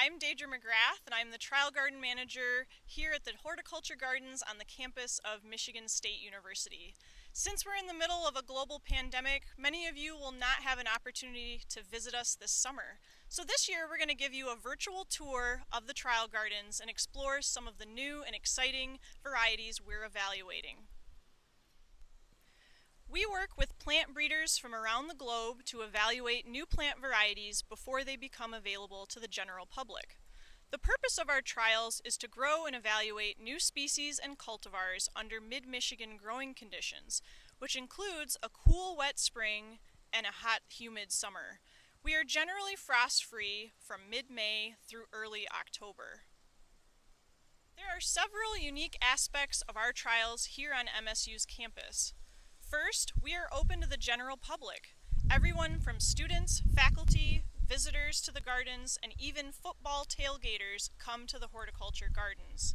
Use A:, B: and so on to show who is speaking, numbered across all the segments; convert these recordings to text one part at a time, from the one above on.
A: I'm Deidre McGrath, and I'm the Trial Garden Manager here at the Horticulture Gardens on the campus of Michigan State University. Since we're in the middle of a global pandemic, many of you will not have an opportunity to visit us this summer. So this year we're going to give you a virtual tour of the Trial Gardens and explore some of the new and exciting varieties we're evaluating. We work with plant breeders from around the globe to evaluate new plant varieties before they become available to the general public. The purpose of our trials is to grow and evaluate new species and cultivars under mid-Michigan growing conditions, which includes a cool, wet spring and a hot, humid summer. We are generally frost-free from mid-May through early October. There are several unique aspects of our trials here on MSU's campus. First, we are open to the general public. Everyone from students, faculty, visitors to the gardens, and even football tailgaters come to the horticulture gardens.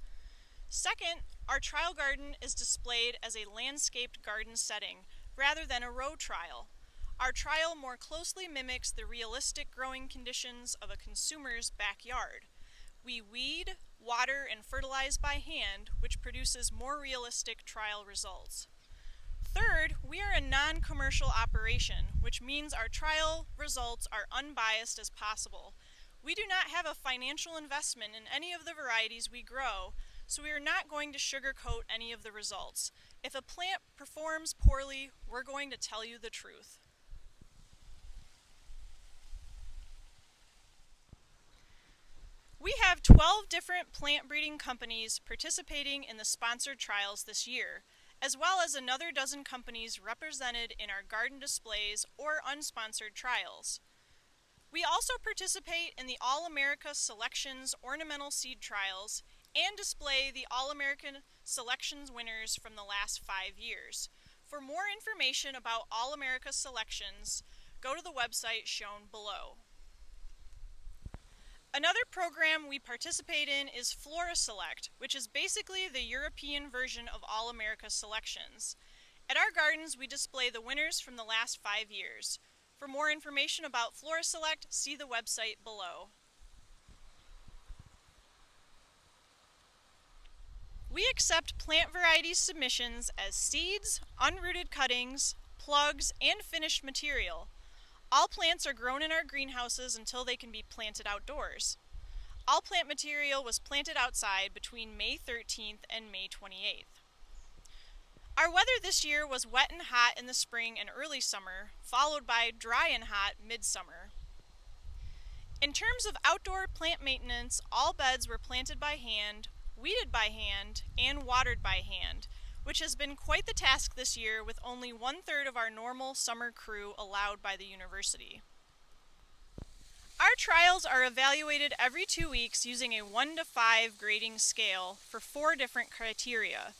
A: Second, our trial garden is displayed as a landscaped garden setting rather than a row trial. Our trial more closely mimics the realistic growing conditions of a consumer's backyard. We weed, water, and fertilize by hand, which produces more realistic trial results. Third, we are a non-commercial operation, which means our trial results are unbiased as possible. We do not have a financial investment in any of the varieties we grow, so we are not going to sugarcoat any of the results. If a plant performs poorly, we're going to tell you the truth. We have 12 different plant breeding companies participating in the sponsored trials this year, as well as another dozen companies represented in our garden displays or unsponsored trials. We also participate in the All-America Selections Ornamental Seed Trials and display the All-American Selections winners from the last 5 years. For more information about All-America Selections, go to the website shown below. Another program we participate in is Flora Select, which is basically the European version of All-America Selections. At our gardens, we display the winners from the last 5 years. For more information about Flora Select, see the website below. We accept plant variety submissions as seeds, unrooted cuttings, plugs, and finished material. All plants are grown in our greenhouses until they can be planted outdoors. All plant material was planted outside between May 13th and May 28th. Our weather this year was wet and hot in the spring and early summer, followed by dry and hot midsummer. In terms of outdoor plant maintenance, all beds were planted by hand, weeded by hand, and watered by hand, which has been quite the task this year with only 1/3 of our normal summer crew allowed by the university. Our trials are evaluated every 2 weeks using a 1 to 5 grading scale for 4 different criteria.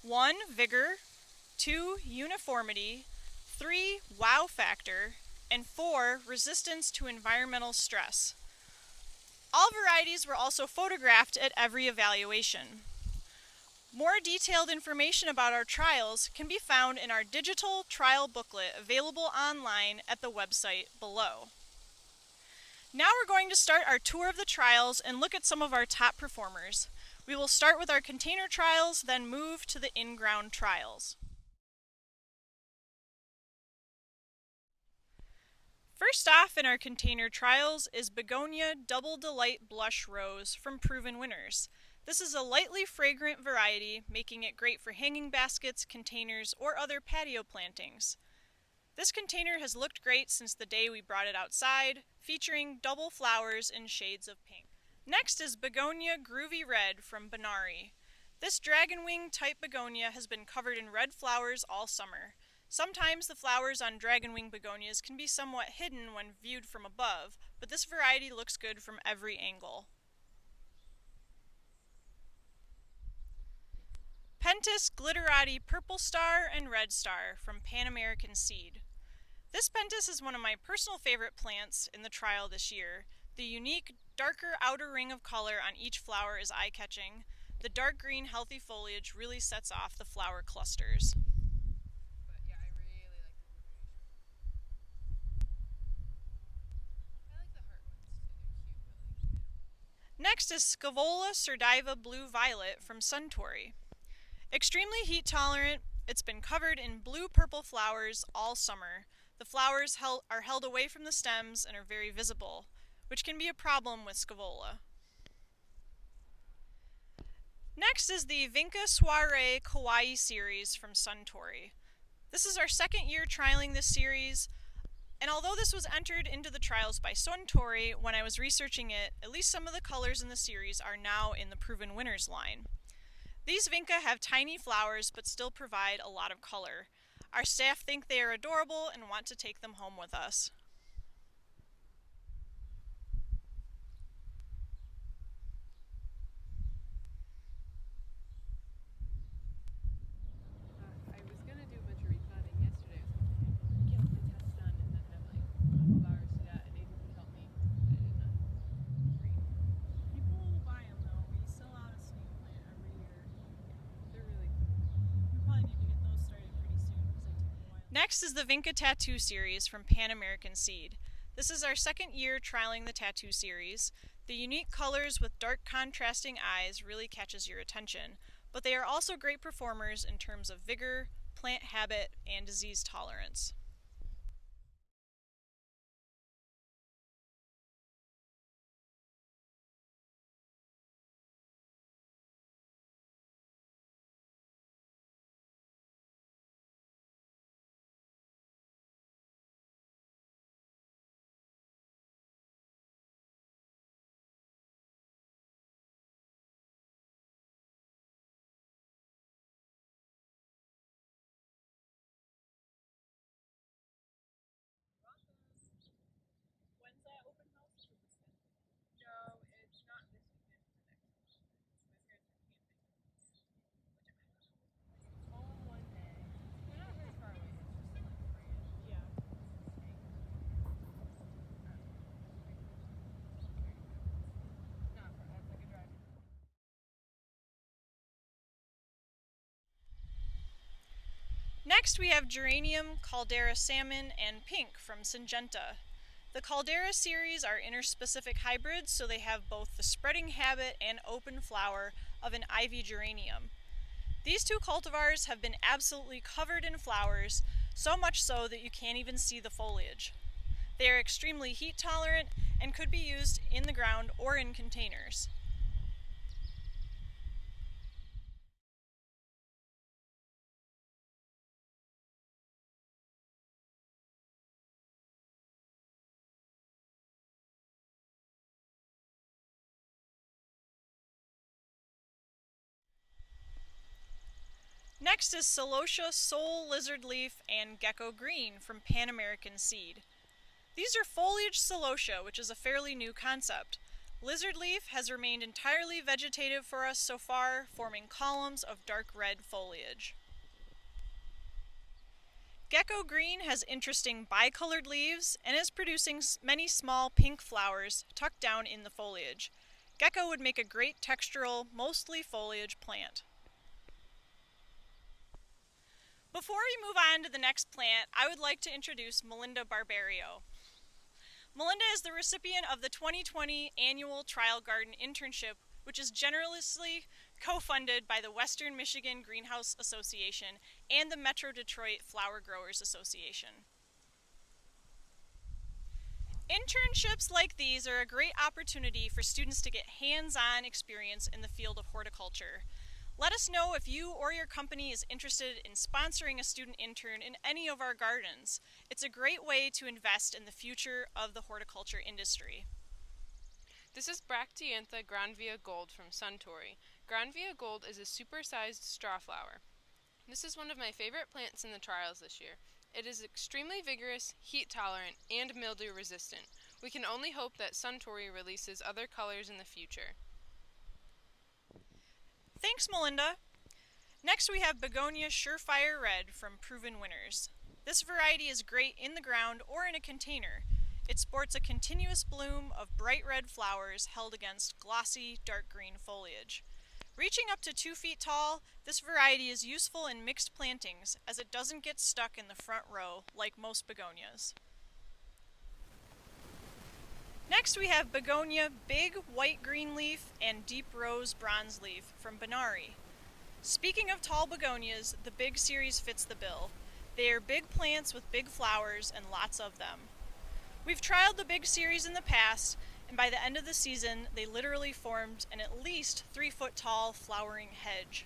A: 1, vigor, 2, uniformity, 3, wow factor, and 4, resistance to environmental stress. All varieties were also photographed at every evaluation. More detailed information about our trials can be found in our digital trial booklet available online at the website below. Now we're going to start our tour of the trials and look at some of our top performers. We will start with our container trials, then move to the in-ground trials. First off in our container trials is Begonia Double Delight Blush Rose from Proven Winners. This is a lightly fragrant variety, making it great for hanging baskets, containers, or other patio plantings. This container has looked great since the day we brought it outside, featuring double flowers in shades of pink. Next is Begonia Groovy Red from Benari. This dragonwing type begonia has been covered in red flowers all summer. Sometimes the flowers on dragonwing begonias can be somewhat hidden when viewed from above, but this variety looks good from every angle. Pentas Glitterati Purple Star and Red Star from Pan American Seed. This pentas is one of my personal favorite plants in the trial this year. The unique, darker outer ring of color on each flower is eye-catching. The dark green, healthy foliage really sets off the flower clusters. Next is Scaevola Sardiva Blue Violet from Suntory. Extremely heat tolerant, it's been covered in blue-purple flowers all summer. The flowers are held away from the stems and are very visible, which can be a problem with Scaevola. Next is the Vinca Soiree Kawaii series from Suntory. This is our second year trialing this series, and although this was entered into the trials by Suntory, when I was researching it, at least some of the colors in the series are now in the Proven Winners line. These Vinca have tiny flowers but still provide a lot of color. Our staff think they are adorable and want to take them home with us.
B: I was gonna do a bunch of repotting yesterday. I was like, get all my tests done and then have like a couple of hours to do that, and Nathan could help me. I did not agree.
A: People will buy them though. We sell out a snake plant every year.
B: They're really cool.
A: We probably need to get those started pretty soon because they take a while. Next is the Vinca Tattoo series from Pan American Seed. This is our second year trialing the tattoo series. The unique colors with dark contrasting eyes really catches your attention, but they are also great performers in terms of vigor, plant habit, and disease tolerance. When's that open house?
B: No, it's not this weekend. It's the next one. My parents are camping. Home one day. They're not very far away. It's just like right.
A: Yeah.
B: Not far. That's like a drive.
A: Next we have Geranium, Caldera Salmon, and Pink from Syngenta. The Caldera series are interspecific hybrids, so they have both the spreading habit and open flower of an ivy geranium. These two cultivars have been absolutely covered in flowers, so much so that you can't even see the foliage. They are extremely heat tolerant and could be used in the ground or in containers. Next is Celosia Soul Lizard Leaf and Gecko Green from Pan American Seed. These are foliage celosia, which is a fairly new concept. Lizard leaf has remained entirely vegetative for us so far, forming columns of dark red foliage. Gecko Green has interesting bicolored leaves and is producing many small pink flowers tucked down in the foliage. Gecko would make a great textural, mostly foliage plant. Before we move on to the next plant, I would like to introduce Melinda Barbario. Melinda is the recipient of the 2020 Annual Trial Garden Internship, which is generously co-funded by the Western Michigan Greenhouse Association and the Metro Detroit Flower Growers Association. Internships like these are a great opportunity for students to get hands-on experience in the field of horticulture. Let us know if you or your company is interested in sponsoring a student intern in any of our gardens. It's a great way to invest in the future of the horticulture industry.
B: This is Bracteantha Granvia Gold from Suntory. Granvia Gold is a supersized straw flower. This is one of my favorite plants in the trials this year. It is extremely vigorous, heat tolerant, and mildew resistant. We can only hope that Suntory releases other colors in the future.
A: Thanks, Melinda. Next we have Begonia Surefire Red from Proven Winners. This variety is great in the ground or in a container. It sports a continuous bloom of bright red flowers held against glossy dark green foliage. Reaching up to 2 feet tall, this variety is useful in mixed plantings as it doesn't get stuck in the front row like most begonias. Next we have Begonia Big White Green Leaf and Deep Rose Bronze Leaf from Benari. Speaking of tall begonias, the Big series fits the bill. They are big plants with big flowers and lots of them. We've trialed the Big series in the past, and by the end of the season, they literally formed an at least 3-foot tall flowering hedge.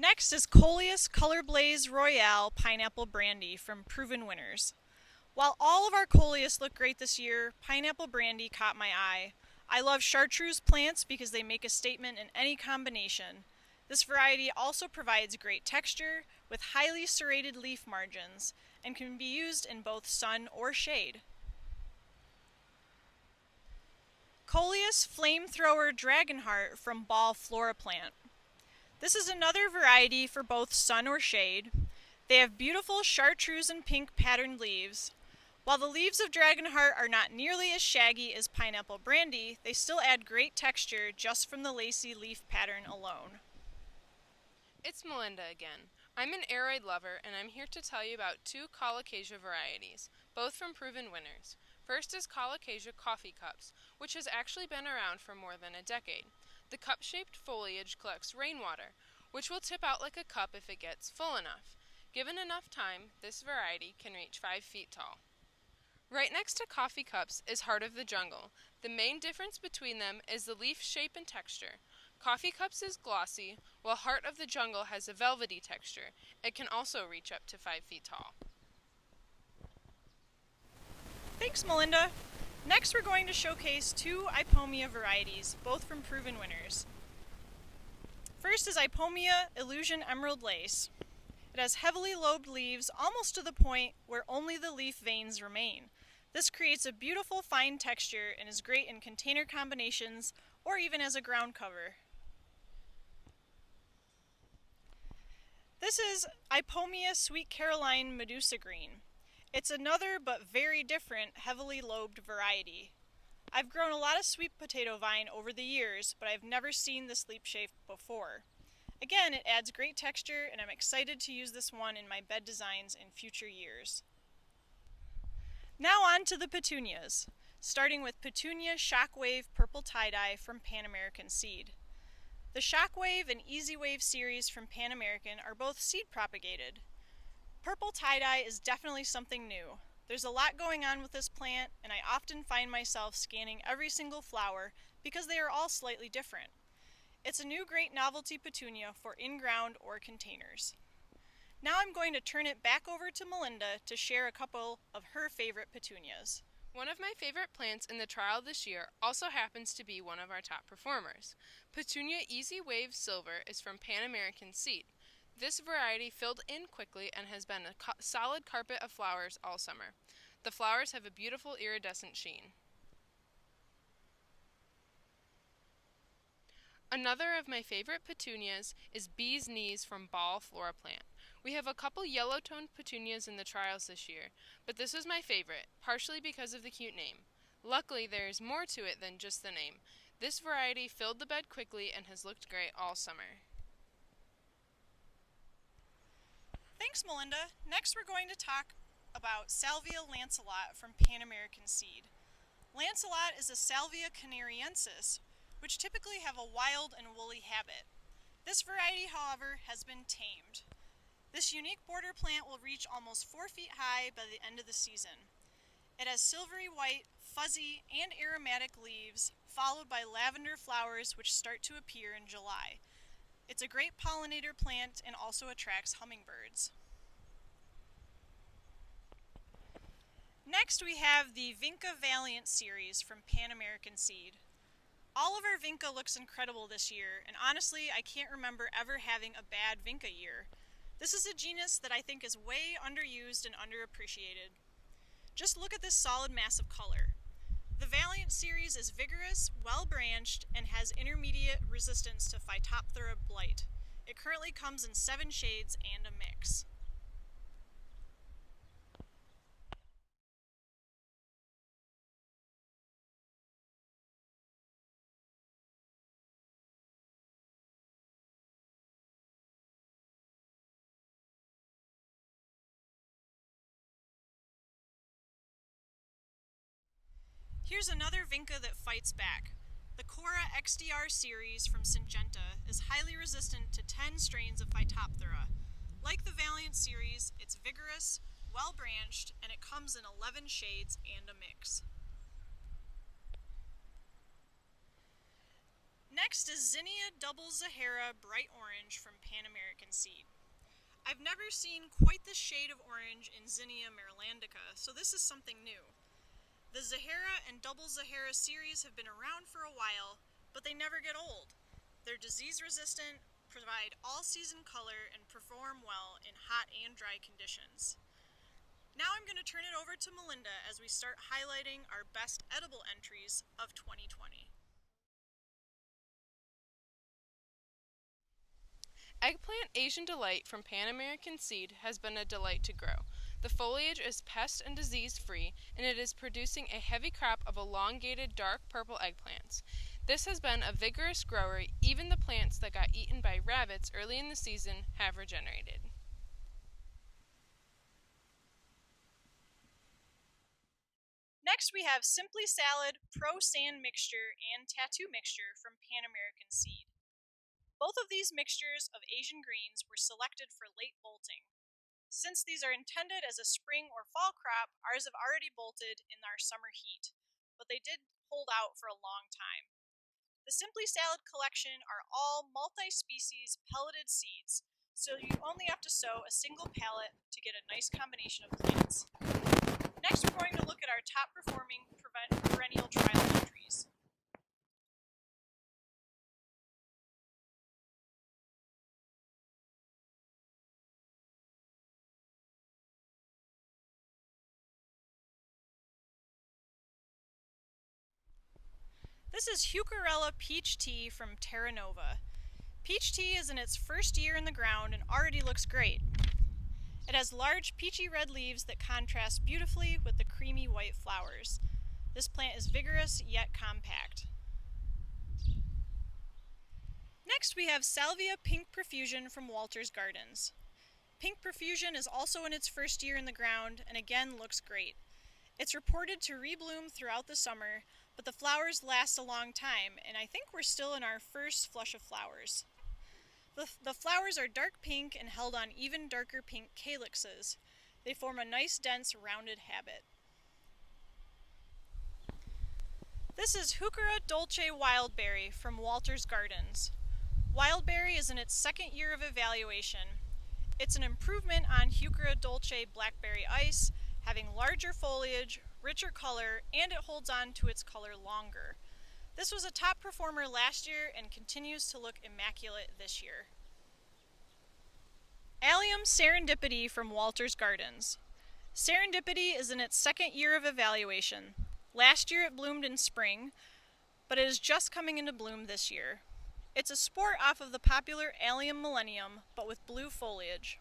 A: Next is Coleus Color Blaze Royale Pineapple Brandy from Proven Winners. While all of our Coleus look great this year, Pineapple Brandy caught my eye. I love chartreuse plants because they make a statement in any combination. This variety also provides great texture with highly serrated leaf margins and can be used in both sun or shade. Coleus Flamethrower Dragonheart from Ball Flora Plant. This is another variety for both sun or shade. They have beautiful chartreuse and pink patterned leaves. While the leaves of Dragonheart are not nearly as shaggy as Pineapple Brandy, they still add great texture just from the lacy leaf pattern alone.
B: It's Melinda again. I'm an aroid lover, and I'm here to tell you about 2 Colocasia varieties, both from Proven Winners. First is Colocasia Coffee Cups, which has actually been around for more than a decade. The cup-shaped foliage collects rainwater, which will tip out like a cup if it gets full enough. Given enough time, this variety can reach 5 feet tall. Right next to Coffee Cups is Heart of the Jungle. The main difference between them is the leaf shape and texture. Coffee Cups is glossy, while Heart of the Jungle has a velvety texture. It can also reach up to 5 feet tall.
A: Thanks, Melinda. Next, we're going to showcase 2 Ipomea varieties, both from Proven Winners. First is Ipomea Illusion Emerald Lace. It has heavily lobed leaves almost to the point where only the leaf veins remain. This creates a beautiful fine texture and is great in container combinations or even as a ground cover. This is Ipomea Sweet Caroline Medusa Green. It's another but very different heavily lobed variety. I've grown a lot of sweet potato vine over the years, but I've never seen this leaf shape before. Again, it adds great texture, and I'm excited to use this one in my bed designs in future years. Now on to the petunias, starting with Petunia Shockwave Purple Tie-Dye from Pan American Seed. The Shockwave and Easy Wave series from Pan American are both seed propagated. Purple tie-dye is definitely something new. There's a lot going on with this plant, and I often find myself scanning every single flower because they are all slightly different. It's a new great novelty petunia for in-ground or containers. Now I'm going to turn it back over to Melinda to share a couple of her favorite petunias.
B: One of my favorite plants in the trial this year also happens to be one of our top performers. Petunia Easy Wave Silver is from Pan American Seed. This variety filled in quickly and has been a solid carpet of flowers all summer. The flowers have a beautiful iridescent sheen. Another of my favorite petunias is Bee's Knees from Ball Flora Plant. We have a couple yellow-toned petunias in the trials this year, but this was my favorite, partially because of the cute name. Luckily, there is more to it than just the name. This variety filled the bed quickly and has looked great all summer.
A: Thanks, Melinda. Next we're going to talk about Salvia lanceolate from Pan American Seed. Lanceolate is a Salvia canariensis, which typically have a wild and woolly habit. This variety, however, has been tamed. This unique border plant will reach almost 4 feet high by the end of the season. It has silvery white, fuzzy, and aromatic leaves, followed by lavender flowers which start to appear in July. It's a great pollinator plant and also attracts hummingbirds. Next we have the Vinca Valiant series from Pan American Seed. All of our Vinca looks incredible this year, and honestly I can't remember ever having a bad Vinca year. This is a genus that I think is way underused and underappreciated. Just look at this solid mass of color. The Valiant series is vigorous, well-branched, and has intermediate resistance to Phytophthora blight. It currently comes in 7 shades and a mix. Here's another vinca that fights back. The Cora XDR series from Syngenta is highly resistant to 10 strains of Phytophthora. Like the Valiant series, it's vigorous, well-branched, and it comes in 11 shades and a mix. Next is Zinnia Double Zahara Bright Orange from Pan American Seed. I've never seen quite this shade of orange in Zinnia marylandica, so this is something new. The Zahara and Double Zahara series have been around for a while, but they never get old. They're disease resistant, provide all-season color, and perform well in hot and dry conditions. Now I'm going to turn it over to Melinda as we start highlighting our best edible entries of 2020.
B: Eggplant Asian Delight from Pan American Seed has been a delight to grow. The foliage is pest and disease free, and it is producing a heavy crop of elongated dark purple eggplants. This has been a vigorous grower. Even the plants that got eaten by rabbits early in the season have regenerated.
A: Next we have Simply Salad Pro Sand Mixture and Tattoo Mixture from Pan American Seed. Both of these mixtures of Asian greens were selected for late bolting. Since these are intended as a spring or fall crop, ours have already bolted in our summer heat, but they did hold out for a long time. The Simply Salad collection are all multi-species pelleted seeds, so you only have to sow a single pallet to get a nice combination of plants. Next, we're going to look at our top performing perennial trial entries. This is Hucarella Peach Tea from Terra Nova. Peach tea is in its first year in the ground and already looks great. It has large peachy red leaves that contrast beautifully with the creamy white flowers. This plant is vigorous yet compact. Next we have Salvia Pink Profusion from Walter's Gardens. Pink Profusion is also in its first year in the ground and again looks great. It's reported to rebloom throughout the summer, but the flowers last a long time, and I think we're still in our first flush of flowers. The flowers are dark pink and held on even darker pink calyxes. They form a nice, dense, rounded habit. This is Heuchera Dolce Wildberry from Walter's Gardens. Wildberry is in its second year of evaluation. It's an improvement on Heuchera Dolce Blackberry Ice, having larger foliage, richer color, and it holds on to its color longer. This was a top performer last year and continues to look immaculate this year. Allium Serendipity from Walter's Gardens. Serendipity is in its second year of evaluation. Last year it bloomed in spring, but it is just coming into bloom this year. It's a sport off of the popular Allium Millennium, but with blue foliage.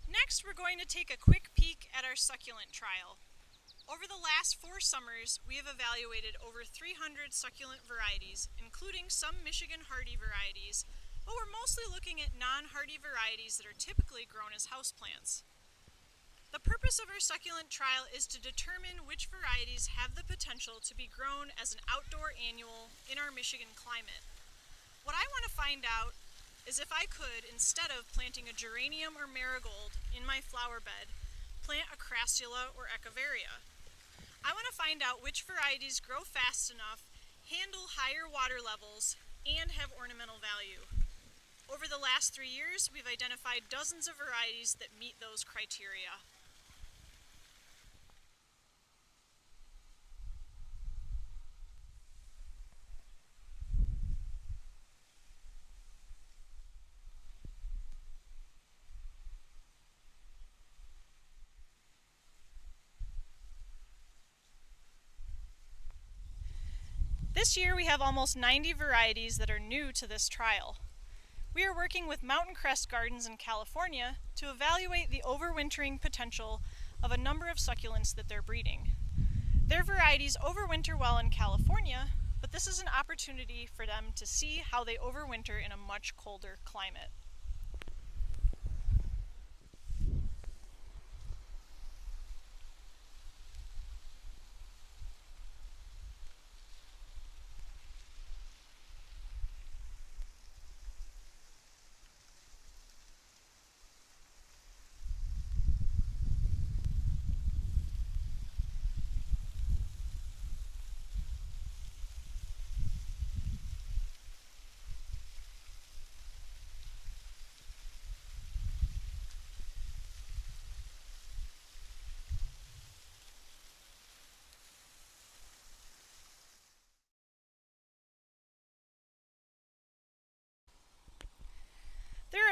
A: Next, we're going to take a quick peek at our succulent trial. Over the last 4 summers, we have evaluated over 300 succulent varieties, including some Michigan hardy varieties, but we're mostly looking at non-hardy varieties that are typically grown as houseplants. The purpose of our succulent trial is to determine which varieties have the potential to be grown as an outdoor annual in our Michigan climate. What I want to find out is if I could, instead of planting a geranium or marigold in my flower bed, plant a crassula or echeveria. I want to find out which varieties grow fast enough, handle higher water levels, and have ornamental value. Over the last 3 years, we've identified dozens of varieties that meet those criteria. This year we have almost 90 varieties that are new to this trial. We are working with Mountain Crest Gardens in California to evaluate the overwintering potential of a number of succulents that they're breeding. Their varieties overwinter well in California, but this is an opportunity for them to see how they overwinter in a much colder climate.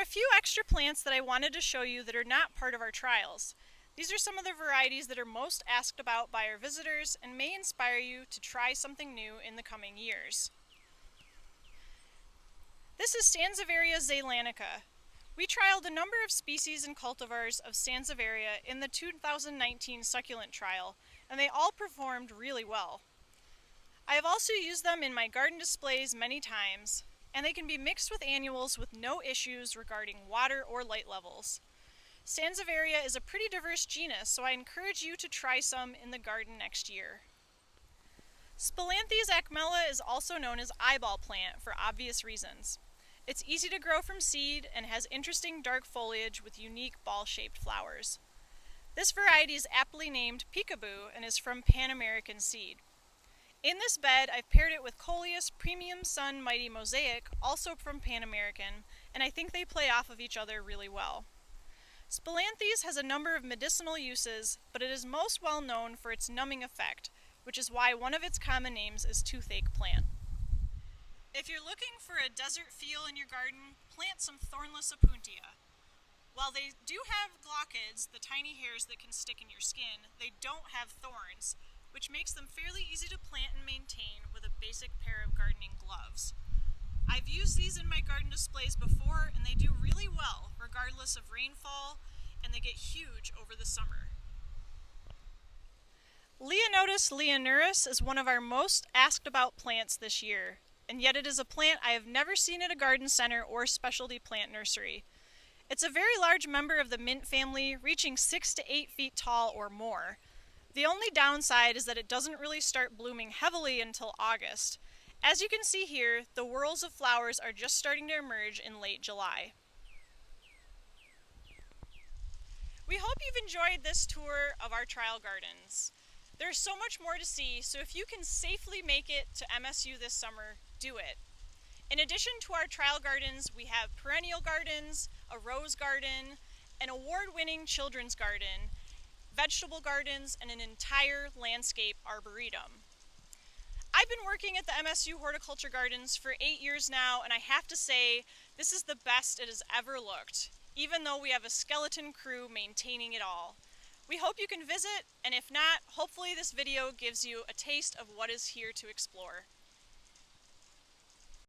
A: few extra plants that I wanted to show you that are not part of our trials. These are some of the varieties that are most asked about by our visitors and may inspire you to try something new in the coming years. This is Sansevieria zeylanica. We trialed a number of species and cultivars of Sansevieria in the 2019 succulent trial, and they all performed really well. I have also used them in my garden displays many times, and they can be mixed with annuals with no issues regarding water or light levels. Sansevieria is a pretty diverse genus, so I encourage you to try some in the garden next year. Spilanthes acmella is also known as eyeball plant for obvious reasons. It's easy to grow from seed and has interesting dark foliage with unique ball-shaped flowers. This variety is aptly named Peekaboo and is from Pan American seed. In this bed, I've paired it with Coleus Premium Sun Mighty Mosaic, also from Pan American, and I think they play off of each other really well. Spilanthes has a number of medicinal uses, but it is most well known for its numbing effect, which is why one of its common names is toothache plant. If you're looking for a desert feel in your garden, plant some Thornless opuntia. While they do have glaucids, the tiny hairs that can stick in your skin, they don't have thorns, which makes them fairly easy to plant and maintain with a basic pair of gardening gloves. I've used these in my garden displays before, and they do really well regardless of rainfall, and they get huge over the summer. Leonotus leonurus is one of our most asked about plants this year, and yet it is a plant I have never seen at a garden center or specialty plant nursery. It's a very large member of the mint family, reaching 6 to 8 feet tall or more. The only downside is that it doesn't really start blooming heavily until August. As you can see here, the whorls of flowers are just starting to emerge in late July. We hope you've enjoyed this tour of our trial gardens. There's so much more to see, so if you can safely make it to MSU this summer, do it. In addition to our trial gardens, we have perennial gardens, a rose garden, an award-winning children's garden, vegetable gardens, and an entire landscape arboretum. I've been working at the MSU Horticulture Gardens for 8 years now, and I have to say, this is the best it has ever looked, even though we have a skeleton crew maintaining it all. We hope you can visit, and if not, hopefully this video gives you a taste of what is here to explore.